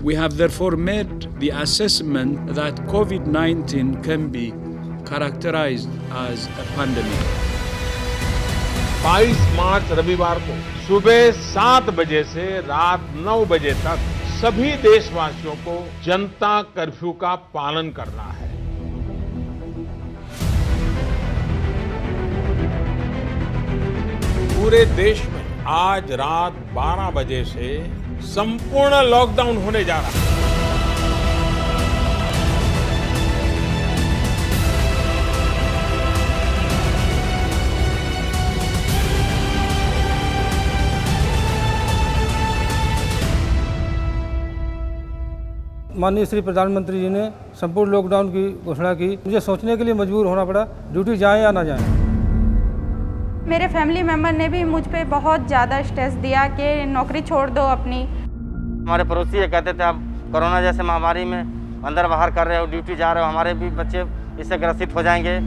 We have therefore made the assessment that COVID-19 can be characterized as a pandemic. 22 मार्च रविवार को सुबह 7 बजे से रात 9 बजे तक सभी देशवासियों को जनता कर्फ्यू का पालन करना है। पूरे देश में आज रात 12 बजे से संपूर्ण लॉकडाउन होने जा रहा है। माननीय श्री प्रधानमंत्री जी ने संपूर्ण लॉकडाउन की घोषणा की। मुझे सोचने के लिए मजबूर होना पड़ा, ड्यूटी जाएं या ना जाएं। मेरे फैमिली मेम्बर ने भी मुझ पे बहुत ज़्यादा स्ट्रेस दिया कि नौकरी छोड़ दो अपनी। हमारे पड़ोसी ये कहते थे आप कोरोना जैसे महामारी में अंदर बाहर कर रहे हो, ड्यूटी जा रहे हो, हमारे भी बच्चे इससे ग्रसित हो जाएंगे।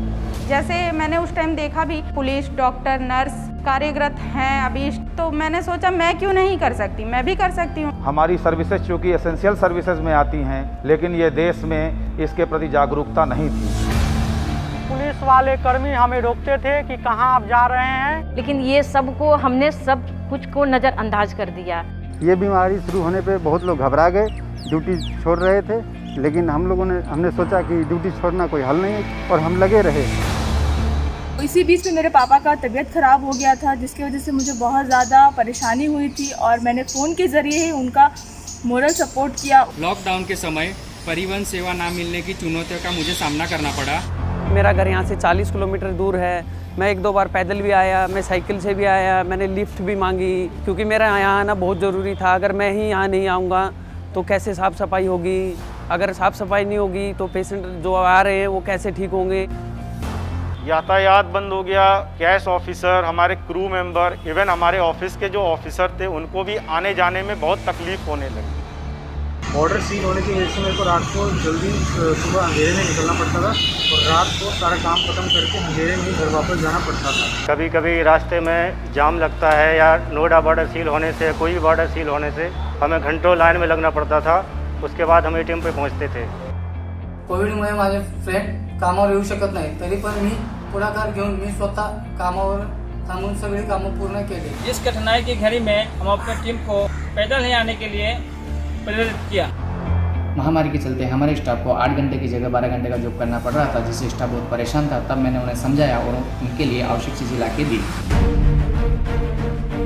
जैसे मैंने उस टाइम देखा भी पुलिस, डॉक्टर, नर्स कार्यरत हैं अभी, तो मैंने सोचा मैं क्यों नहीं कर सकती, मैं भी कर सकती हूँ। हमारी सर्विसेज चूँकि एसेंशियल सर्विसेज में आती हैं, लेकिन ये देश में इसके प्रति जागरूकता नहीं थी। पुलिस वाले कर्मी हमें रोकते थे कि कहाँ आप जा रहे हैं, लेकिन ये सबको हमने सब कुछ को नज़रअंदाज कर दिया। ये बीमारी शुरू होने पे बहुत लोग घबरा गए, ड्यूटी छोड़ रहे थे, लेकिन हमने सोचा कि ड्यूटी छोड़ना कोई हल नहीं है और हम लगे रहे। इसी बीच में मेरे पापा का तबीयत ख़राब हो गया था, जिसकी वजह से मुझे बहुत ज़्यादा परेशानी हुई थी और मैंने फ़ोन के ज़रिए ही उनका मोरल सपोर्ट किया। लॉकडाउन के समय परिवहन सेवा ना मिलने की चुनौतियों का मुझे सामना करना पड़ा। मेरा घर यहाँ से 40 किलोमीटर दूर है। मैं 1-2 बार पैदल भी आया, मैं साइकिल से भी आया, मैंने लिफ्ट भी मांगी, क्योंकि मेरा यहाँ आना बहुत ज़रूरी था। अगर मैं ही यहाँ नहीं आऊँगा तो कैसे साफ़ सफाई होगी, अगर साफ़ सफाई नहीं होगी तो पेशेंट जो आ रहे हैं वो कैसे ठीक होंगे। यातायात बंद हो गया, कैश ऑफिसर, हमारे क्रू मेंबर, इवन हमारे ऑफिस के जो ऑफिसर थे उनको भी आने जाने में बहुत तकलीफ होने लगी। बॉर्डर सील होने की वजह से मेरे को रात को जल्दी सुबह अंधेरे में निकलना पड़ता था और रात को सारा काम खत्म करके अंधेरे में घर वापस जाना पड़ता था। कभी कभी रास्ते में जाम लगता है या नोएडा बॉर्डर सील होने से, कोई भी बॉर्डर सील होने से हमें घंटों लाइन में लगना पड़ता था। उसके बाद हम ATM पे पहुंचते थे। कोविडमुळे माझे फ्रेंड कामावर येऊ शकत नाही, तरी पण मी पुढाकार घेऊन मी स्वतः कामावर थांबून सगळी कामं पूर्ण केली। इस कठिनाई की घड़ी में हम अपनी टीम को पैदल नहीं आने के लिए प्रेरित किया। महामारी के चलते हमारे स्टाफ को 8 घंटे की जगह 12 घंटे का जॉब करना पड़ रहा था, जिससे स्टाफ बहुत परेशान था। तब मैंने उन्हें समझाया और उनके लिए आवश्यक चीज़ें ला के दी।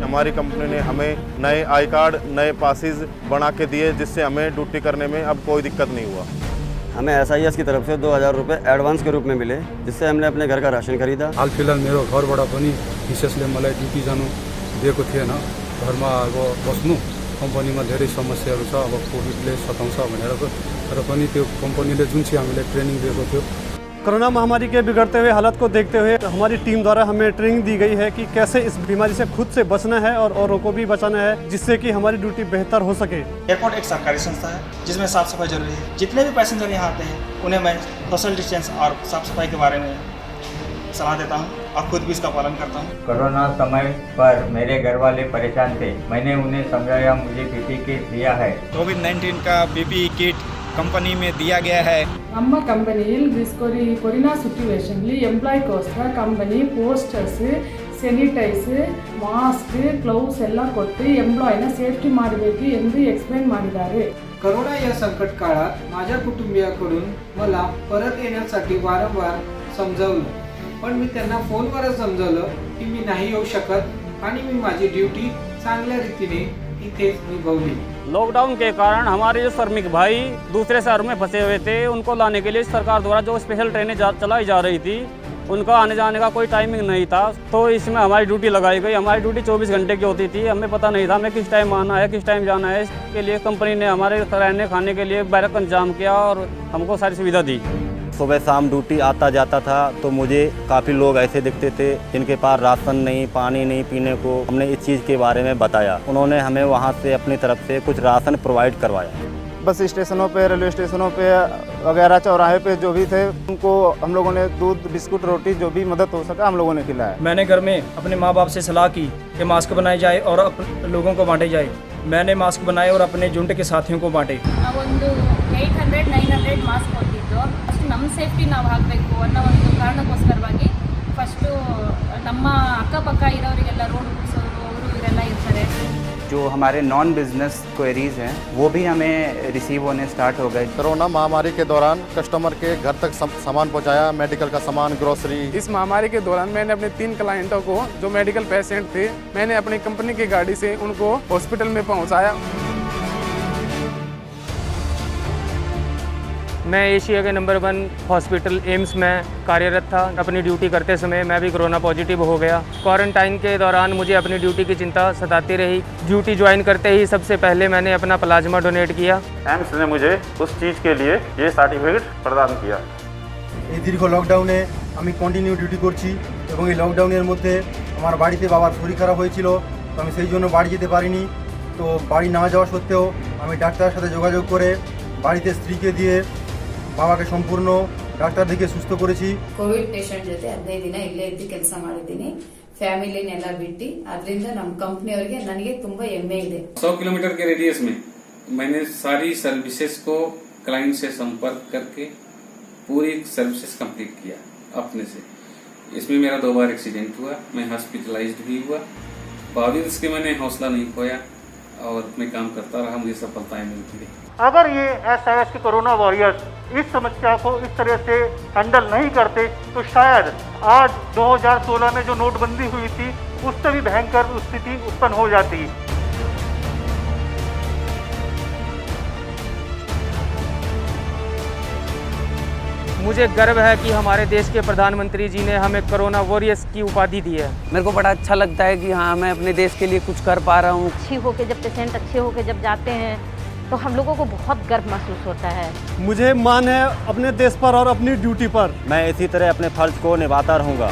हमारी कंपनी ने हमें नए आई कार्ड, नए पासेज बना के दिए, जिससे हमें ड्यूटी करने में अब कोई दिक्कत नहीं हुआ। हमें SIS की तरफ से 2000 रुपये एडवांस के रूप में मिले, जिससे हमने अपने घर का राशन खरीदा। हाल फिलहाल मेरो घरबाट पनि विशेषले मलाई ड्युटी जानु दिएको थिएन। घरमा अब बस्नु, कम्पनीमा धेरै समस्याहरू छ, अब कोभिडले सताउँछ भनेर तर पनि त्यो कम्पनीले जुन चाहिँ हामीलाई ट्रेनिङ दिएको थियो। कोरोना महामारी के बिगड़ते हुए हालत को देखते हुए हमारी टीम द्वारा हमें ट्रेनिंग दी गई है कि कैसे इस बीमारी से खुद से बचना है और औरों को भी बचाना है, जिससे कि हमारी ड्यूटी बेहतर हो सके। एयरपोर्ट एक सरकारी संस्था है जिसमें साफ सफाई जरूरी है। जितने भी पैसेंजर यहाँ आते हैं उन्हें मैं सोशल डिस्टेंस और साफ सफाई के बारे में सलाह देता हूँ और खुद भी इसका पालन करता हूँ। कोरोना समय पर मेरे घर वाले परेशान थे, मैंने उन्हें समझाया, मुझे PPE किट दिया है। कोविड-19 का PPE किट कंपनी में दिया गया है। ನಮ್ಮ ಕಂಪನಿಯಲ್ಲಿ ಕೊರೋನಾ ಸಿಚುವೇಶನ್ಲಿ ಎಂಪ್ಲಾಯ್ಗೋಸ್ಕರ company posters, sanitise, mask, gloves ಎಲ್ಲ ಕೊಟ್ಟು ಎಂಪ್ಲಾಯ್ನ ಸೇಫ್टी ಮಾಡಬೇಕು ಎಂದು एक्सप्लेन ಮಾಡಿದ್ದಾರೆ। कोरोना या संकट काळात माझ्या कुटुंबियाकडून मला परत येण्यासाठी वारंवार समजावलं, पण मी त्यांना फोनवरच समजावलं की मी नाही येऊ शकत आणि मी माझी ड्यूटी चांगल्या रीतीने इथेच निभावली। लॉकडाउन के कारण हमारे जो श्रमिक भाई दूसरे शहरों में फंसे हुए थे, उनको लाने के लिए सरकार द्वारा जो स्पेशल ट्रेनें चलाई जा रही थी, उनका आने जाने का कोई टाइमिंग नहीं था, तो इसमें हमारी ड्यूटी लगाई गई। हमारी ड्यूटी 24 घंटे की होती थी। हमें पता नहीं था हमें किस टाइम आना है, किस टाइम जाना है। इसके लिए कंपनी ने हमारे रहने खाने के लिए बैरक का इंतजाम किया और हमको सारी सुविधा दी। सुबह शाम ड्यूटी आता जाता था तो मुझे काफ़ी लोग ऐसे दिखते थे जिनके पास राशन नहीं, पानी नहीं पीने को। हमने इस चीज़ के बारे में बताया, उन्होंने हमें वहाँ से अपनी तरफ से कुछ राशन प्रोवाइड करवाया। बस स्टेशनों पे, रेलवे स्टेशनों पे वगैरह चौराहे पे जो भी थे, उनको हम लोगों ने दूध, बिस्कुट, रोटी जो भी मदद हो सका हम लोगों ने खिलाया। मैंने घर में अपने माँ बाप से सलाह की कि मास्क बनाए जाए और लोगों को बांटे जाए। मैंने मास्क बनाए और अपने झुंड के साथियों को बांटे। ಒಂದು 800-900 ಮಾಸ್ಕ್ ಕೊಟ್ಟಿದ್ದು ಫಸ್ಟ್ ನಮ್ಮ ಸೇಫ್ಟಿ ನಾವು ಆಗಬೇಕು ಅನ್ನೋ ಒಂದು ಕಾರಣಕ್ಕೋಸ್ಕರವಾಗಿ ಫಸ್ಟು ನಮ್ಮ ಅಕ್ಕಪಕ್ಕ ಇರೋರಿಗೆಲ್ಲ ರೋಡ್ ಮುಗಿಸೋರು ಅವರು ಇವರೆಲ್ಲ ಇರ್ತಾರೆ। जो हमारे नॉन बिजनेस क्वेरीज हैं वो भी हमें रिसीव होने स्टार्ट हो गए। कोरोना महामारी के दौरान कस्टमर के घर तक सामान पहुंचाया, मेडिकल का सामान, ग्रोसरी। इस महामारी के दौरान मैंने अपने 3 क्लाइंटों को जो मेडिकल पेशेंट थे, मैंने अपनी कंपनी की गाड़ी से उनको हॉस्पिटल में पहुंचाया। मैं एशिया के नंबर 1 हॉस्पिटल एम्स में कार्यरत था। अपनी ड्यूटी करते समय मैं भी कोरोना पॉजिटिव हो गया। क्वारंटाइन के दौरान मुझे अपनी ड्यूटी की चिंता सताती रही। ड्यूटी ज्वाइन करते ही सबसे पहले मैंने अपना प्लाज्मा डोनेट किया। एम्स ने मुझे उस चीज़ के लिए ये सर्टिफिकेट प्रदान किया। এই দীর্ঘ লকডাউনে আমি কন্টিনিউ ডিউটি করছি এবং এই লকডাউনের মধ্যে আমার বাড়িতে বাবার শরীর খারাপ হয়েছিল, তো আমি সেই জন্য বাড়ি যেতে পারিনি। তো বাড়ি না যাওয়া সত্ত্বেও আমি ডাক্তারের সাথে যোগাযোগ করে বাড়িতে স্ত্রীকে দিয়ে ಬಾಬಾಗೆ ಸಂಪೂರ್ಣ ಡಾಕ್ಟರ್ ದಿಕ್ಕೆ ಸುಸ್ತು ಕರೆಸಿ ಕೋವಿಡ್ ಪೇಷಂಟ್ ಜೊತೆ 15 ದಿನ ಇಲ್ಲೇ ಇದ್ದು ಕೆಲಸ ಮಾಡಿದ್ದೀನಿ। ಫ್ಯಾಮಿಲಿನೆಲ್ಲ ಬಿಟ್ಟು ಅದರಿಂದ ನಮ್ಮ ಕಂಪನಿಯವರಿಗೆ ನನಗೆ ತುಂಬಾ ಹೆಮ್ಮೆ ಇದೆ। 100 किलोमीटर के रेडियस में मैंने सारी सर्विसेज को क्लाइंट से संपर्क करके पूरी सर्विसेज कंप्लीट किया अपने से। इसमें मेरा 2 बार एक्सीडेंट हुआ, मैं हॉस्पिटलाइज्ड भी हुआ। बावजूद इसके मैंने हौसला नहीं खोया और मैं काम करता रहा, मुझे सफलताएं मिलती रही। अगर ये SIS के कोरोना वॉरियर्स इस समस्या को इस तरह से हैंडल नहीं करते तो शायद आज 2016 में जो नोटबंदी हुई थी उससे भी भयंकर स्थिति उत्पन्न हो जाती। मुझे गर्व है कि हमारे देश के प्रधानमंत्री जी ने हमें कोरोना वॉरियर्स की उपाधि दी है। मेरे को बड़ा अच्छा लगता है कि हाँ मैं अपने देश के लिए कुछ कर पा रहा हूँ। अच्छी होके जब पेशेंट अच्छे होके जब जाते हैं तो हम लोगों को बहुत गर्व महसूस होता है। मुझे मान है अपने देश पर और अपनी ड्यूटी पर। मैं इसी तरह अपने फर्ज को निभाता रहूँगा।